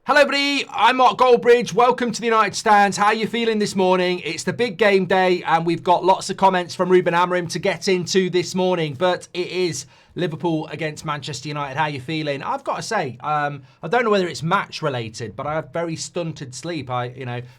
Hello everybody, I'm Mark Goldbridge. Welcome to the United Stands. How are you feeling this morning? It's the big game day and we've got lots of comments from Ruben Amorim to get into this morning, but it is Liverpool against Manchester United. How are you feeling? I've got to say, I don't know whether it's match related, but I have very stunted sleep. I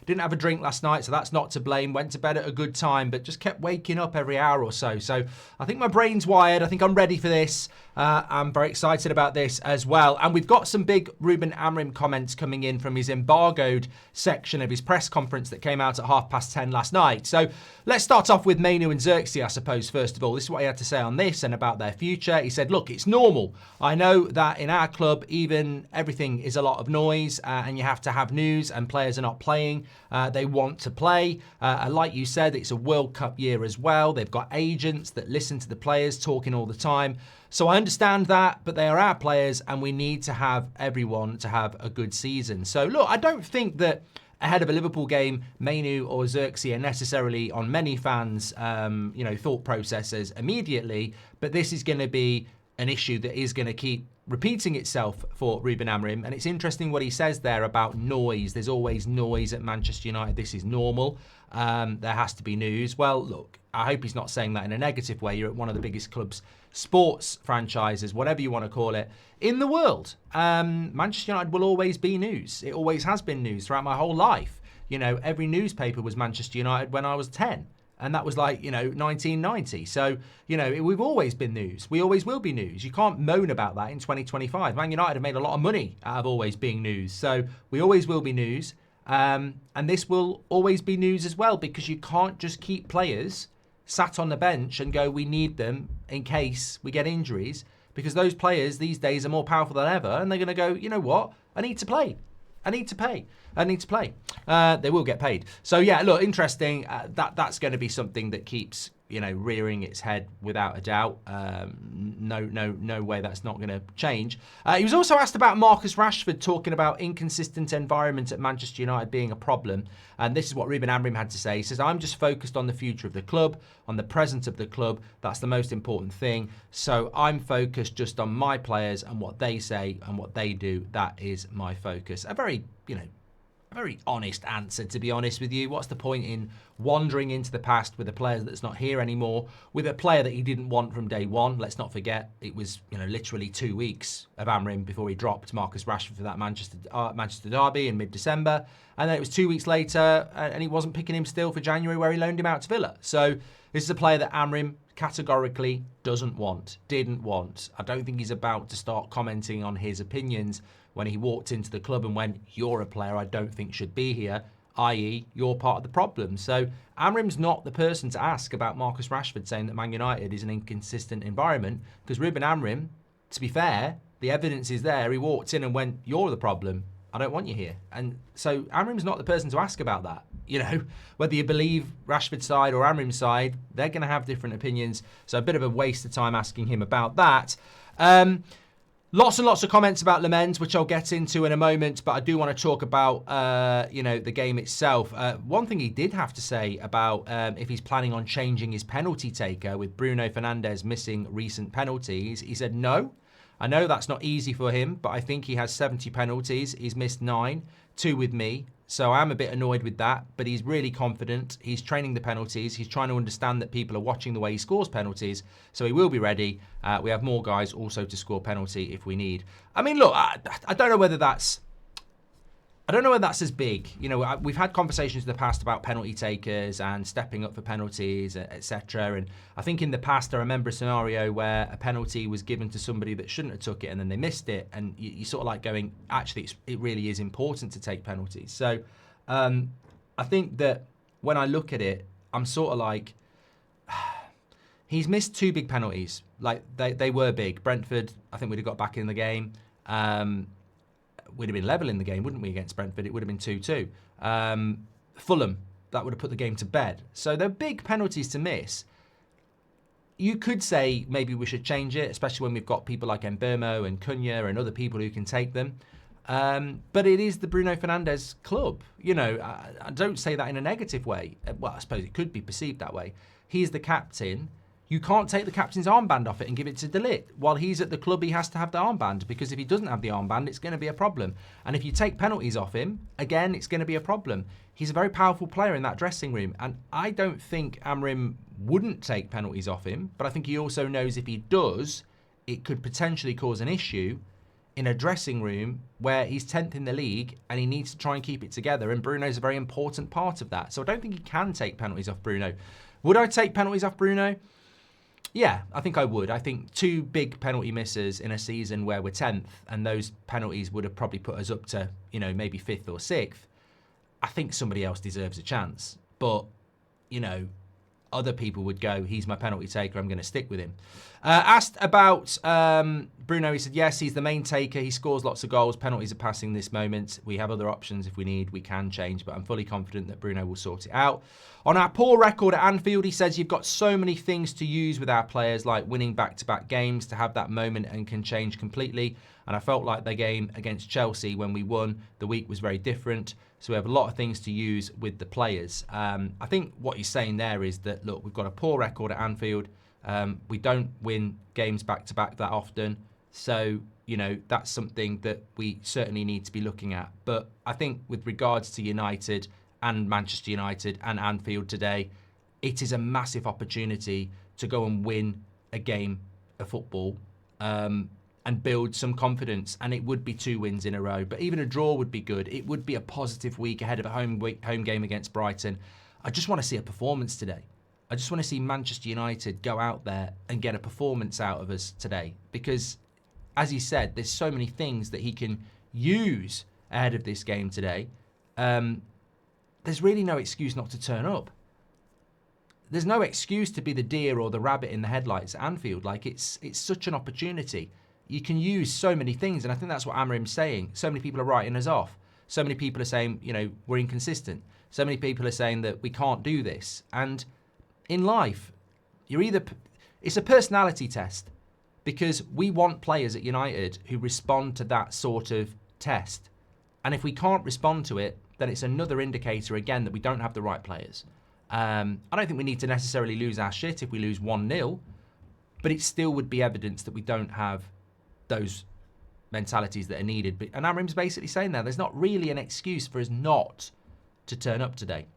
didn't have a drink last night, so that's not to blame. Went to bed at a good time, but just kept waking up every hour or so. So I think my brain's wired. I think I'm ready for this. I'm very excited about this as well. And we've got some big Ruben Amorim comments coming in from his embargoed section of his press conference that came out at 10:30 last night. So let's start off with Man Utd and Xerxes, I suppose, first of all. This is what he had to say on this and about their future. He said, look, it's normal. I know that in our club, even everything is a lot of noise and you have to have news and players are not playing. They want to play. Like you said, it's a World Cup year as well. They've got agents that listen to the players talking all the time. So I understand that, but they are our players and we need to have everyone to have a good season. So look, I don't think that ahead of a Liverpool game, Manu or Xerxes are necessarily on many fans' thought processes immediately, but this is going to be an issue that is going to keep repeating itself for Ruben Amorim. And it's interesting what he says there about noise. There's always noise at Manchester United. This is normal. There has to be news. Well, look, I hope he's not saying that in a negative way. You're at one of the biggest clubs, sports franchises, whatever you want to call it, in the world. Manchester United will always be news. It always has been news throughout my whole life. You know, every newspaper was Manchester United when I was 10. And that was 1990. So, we've always been news. We always will be news. You can't moan about that in 2025. Man United have made a lot of money out of always being news. So we always will be news. And this will always be news as well, because you can't just keep players sat on the bench and go, we need them in case we get injuries, because those players these days are more powerful than ever. And they're going to go, you know what? I need to play. I need to play. They will get paid. So yeah, look, interesting. That's going to be something that keeps, rearing its head without a doubt. No way that's not going to change. He was also asked about Marcus Rashford, talking about inconsistent environment at Manchester United being a problem. And this is what Ruben Amorim had to say. He says, I'm just focused on the future of the club, on the present of the club. That's the most important thing. So I'm focused just on my players and what they say and what they do. That is my focus. A very honest answer, to be honest with you. What's the point in wandering into the past with a player that's not here anymore, with a player that he didn't want from day one? Let's not forget, it was literally 2 weeks of Amorim before he dropped Marcus Rashford for that Manchester derby in mid-December, and then it was 2 weeks later, and he wasn't picking him still for January, where he loaned him out to Villa. So this is a player that Amorim categorically didn't want. I don't think he's about to start commenting on his opinions when he walked into the club and went, you're a player I don't think should be here, i.e. you're part of the problem. So Amorim's not the person to ask about Marcus Rashford saying that Man United is an inconsistent environment, because Ruben Amorim, to be fair, the evidence is there. He walked in and went, you're the problem. I don't want you here. And so Amorim's not the person to ask about that. Whether you believe Rashford's side or Amorim's side, they're going to have different opinions. So a bit of a waste of time asking him about that. Lots and lots of comments about Lamens, which I'll get into in a moment, but I do want to talk about, the game itself. One thing he did have to say about if he's planning on changing his penalty taker with Bruno Fernandes missing recent penalties. He said, no, I know that's not easy for him, but I think he has 70 penalties. He's missed 9, 2 with me. So I'm a bit annoyed with that, but he's really confident. He's training the penalties. He's trying to understand that people are watching the way he scores penalties. So he will be ready. We have more guys also to score penalty if we need. I mean, look, I don't know whether that's as big. We've had conversations in the past about penalty takers and stepping up for penalties, etc. And I think in the past, I remember a scenario where a penalty was given to somebody that shouldn't have took it and then they missed it. And you sort of like going, actually, it really is important to take penalties. So I think that when I look at it, I'm sort of like, he's missed 2 big penalties. Like they were big. Brentford, I think we'd have got back in the game. We'd have been level in the game, wouldn't we, against Brentford? It would have been 2-2. Fulham, that would have put the game to bed. So they're big penalties to miss. You could say maybe we should change it, especially when we've got people like Mbeumo and Cunha and other people who can take them. But it is the Bruno Fernandes club. I don't say that in a negative way. Well, I suppose it could be perceived that way. He's the captain. You can't take the captain's armband off it and give it to De Ligt. While he's at the club, he has to have the armband, because if he doesn't have the armband, it's going to be a problem. And if you take penalties off him, again, it's going to be a problem. He's a very powerful player in that dressing room, and I don't think Amorim wouldn't take penalties off him, but I think he also knows if he does, it could potentially cause an issue in a dressing room where he's 10th in the league and he needs to try and keep it together, and Bruno's a very important part of that. So I don't think he can take penalties off Bruno. Would I take penalties off Bruno? Yeah, I think I would. I think 2 big penalty misses in a season where we're 10th, and those penalties would have probably put us up to, maybe 5th or 6th. I think somebody else deserves a chance. But, other people would go, he's my penalty taker, I'm going to stick with him. Asked about Bruno, he said, yes, he's the main taker. He scores lots of goals. Penalties are passing this moment. We have other options if we need. We can change, but I'm fully confident that Bruno will sort it out. On our poor record at Anfield, he says, you've got so many things to use with our players, like winning back-to-back games to have that moment and can change completely. And I felt like the game against Chelsea when we won, the week was very different. So we have a lot of things to use with the players. I think what he's saying there is that, look, we've got a poor record at Anfield. We don't win games back-to-back that often. So, that's something that we certainly need to be looking at. But I think with regards to United and Manchester United and Anfield today, it is a massive opportunity to go and win a game of football and build some confidence. And it would be 2 wins in a row. But even a draw would be good. It would be a positive week ahead of a home game against Brighton. I just want to see a performance today. I just want to see Manchester United go out there and get a performance out of us today. Because, as he said, there's so many things that he can use ahead of this game today. There's really no excuse not to turn up. There's no excuse to be the deer or the rabbit in the headlights at Anfield. Like, it's such an opportunity. You can use so many things, and I think that's what Amorim's saying. So many people are writing us off. So many people are saying, we're inconsistent. So many people are saying that we can't do this. And in life, it's a personality test, because we want players at United who respond to that sort of test. And if we can't respond to it, then it's another indicator again that we don't have the right players. I don't think we need to necessarily lose our shit if we lose 1-0, but it still would be evidence that we don't have those mentalities that are needed. And Amorim's basically saying there's not really an excuse for us not to turn up today.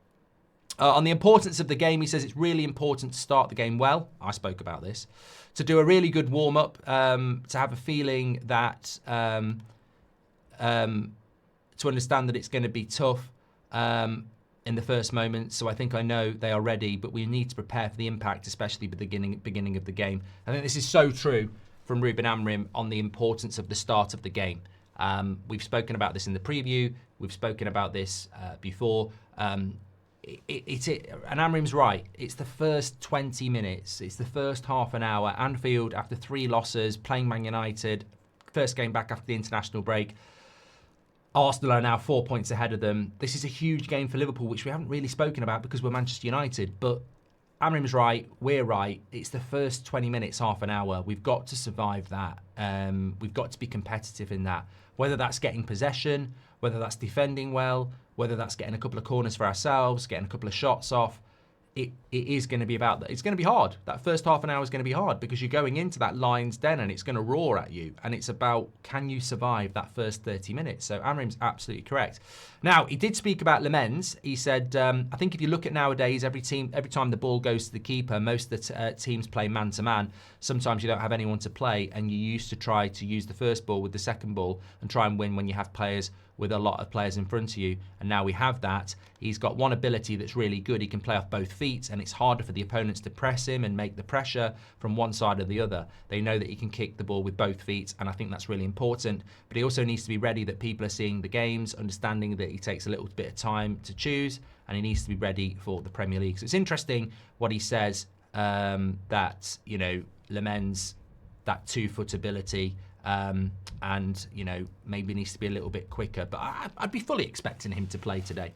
On the importance of the game, he says it's really important to start the game well. I spoke about this. To do a really good warm-up, to have a feeling that, to understand that it's going to be tough in the first moment. So I think I know they are ready, but we need to prepare for the impact, especially at the beginning of the game. I think this is so true from Ruben Amorim on the importance of the start of the game. We've spoken about this in the preview. We've spoken about this before. And Amorim's right. It's the first 20 minutes. It's the first half an hour. Anfield, after 3 losses, playing Man United, first game back after the international break. Arsenal are now 4 points ahead of them. This is a huge game for Liverpool, which we haven't really spoken about because we're Manchester United. But Amorim's right. We're right. It's the first 20 minutes, half an hour. We've got to survive that. We've got to be competitive in that. Whether that's getting possession, whether that's defending well, whether that's getting a couple of corners for ourselves, getting a couple of shots off, it is going to be about that. It's going to be hard. That first half an hour is going to be hard because you're going into that lion's den and it's going to roar at you. And it's about, can you survive that first 30 minutes? So Amorim's absolutely correct. Now, he did speak about Lemens. He said, I think if you look at nowadays, every time the ball goes to the keeper, most of the teams play man-to-man. Sometimes you don't have anyone to play and you used to try to use the first ball with the second ball and try and win when you have players with a lot of players in front of you. And now we have that. He's got one ability that's really good. He can play off both feet and it's harder for the opponents to press him and make the pressure from one side or the other. They know that he can kick the ball with both feet and I think that's really important. But he also needs to be ready that people are seeing the games, understanding that he takes a little bit of time to choose and he needs to be ready for the Premier League. So it's interesting what he says, that, Lemens, that 2-foot ability, and maybe needs to be a little bit quicker, but I'd be fully expecting him to play today.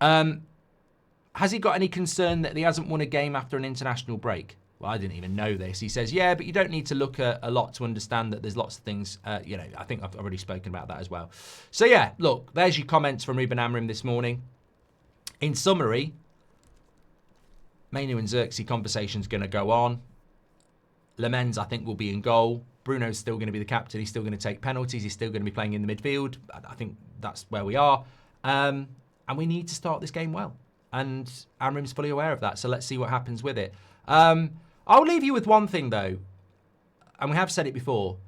Has he got any concern that he hasn't won a game after an international break? Well, I didn't even know this. He says, yeah, but you don't need to look at a lot to understand that there's lots of things, I think I've already spoken about that as well. So yeah, look, there's your comments from Ruben Amorim this morning. In summary, Manu and Xerxes conversation's going to go on. Lemens, I think, will be in goal. Bruno's still going to be the captain. He's still going to take penalties. He's still going to be playing in the midfield. I think that's where we are. And we need to start this game well. And Amorim's fully aware of that. So let's see what happens with it. I'll leave you with one thing, though. And we have said it before.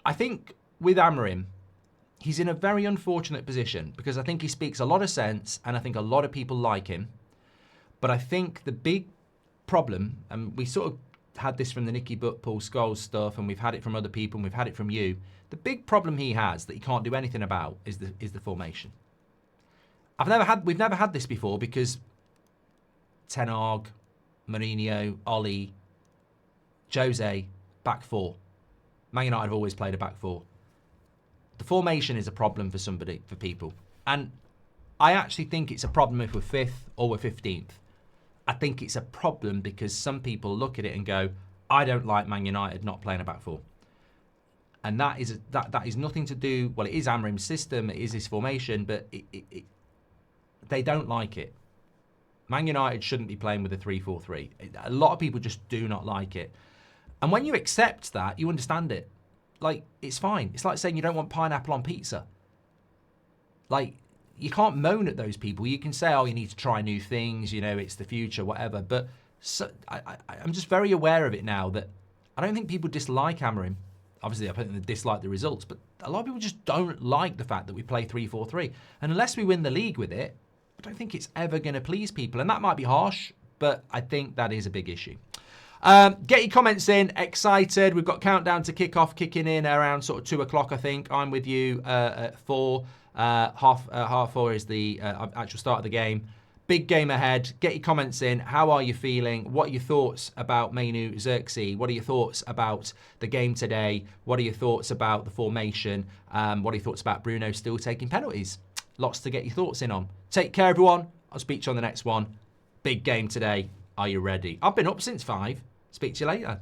I think with Amorim, he's in a very unfortunate position because I think he speaks a lot of sense and I think a lot of people like him. But I think the big problem, and we sort of had this from the Nicky Butt-Paul Scholes stuff, and we've had it from other people, and we've had it from you. The big problem he has that he can't do anything about is the formation. We've never had this before because Ten Hag, Mourinho, Oli, Jose, back four. Man United have always played a back four. The formation is a problem for people. And I actually think it's a problem if we're 5th or we're 15th. I think it's a problem because some people look at it and go, I don't like Man United not playing a back four. And that is nothing to do, well, it is Amorim's system, it is his formation, but they don't like it. Man United shouldn't be playing with a 3-4-3. A lot of people just do not like it. And when you accept that, you understand it. Like, it's fine. It's like saying you don't want pineapple on pizza. Like, you can't moan at those people. You can say, oh, you need to try new things, you know, it's the future, whatever. But I'm just very aware of it now that I don't think people dislike Amorim. Obviously, I think they dislike the results, but a lot of people just don't like the fact that we play 3-4-3. And unless we win the league with it, I don't think it's ever going to please people. And that might be harsh, but I think that is a big issue. Get your comments in. Excited. We've got countdown to kick-off kicking in around sort of 2 o'clock, I think. I'm with you at 4. Half 4 is the actual start of the game. Big game ahead. Get your comments in. How are you feeling? What are your thoughts about Man Utd? What are your thoughts about the game today? What are your thoughts about the formation? What are your thoughts about Bruno still taking penalties? Lots to get your thoughts in on. Take care, everyone. I'll speak to you on the next one. Big game today. Are you ready? I've been up since 5. Speak to you later.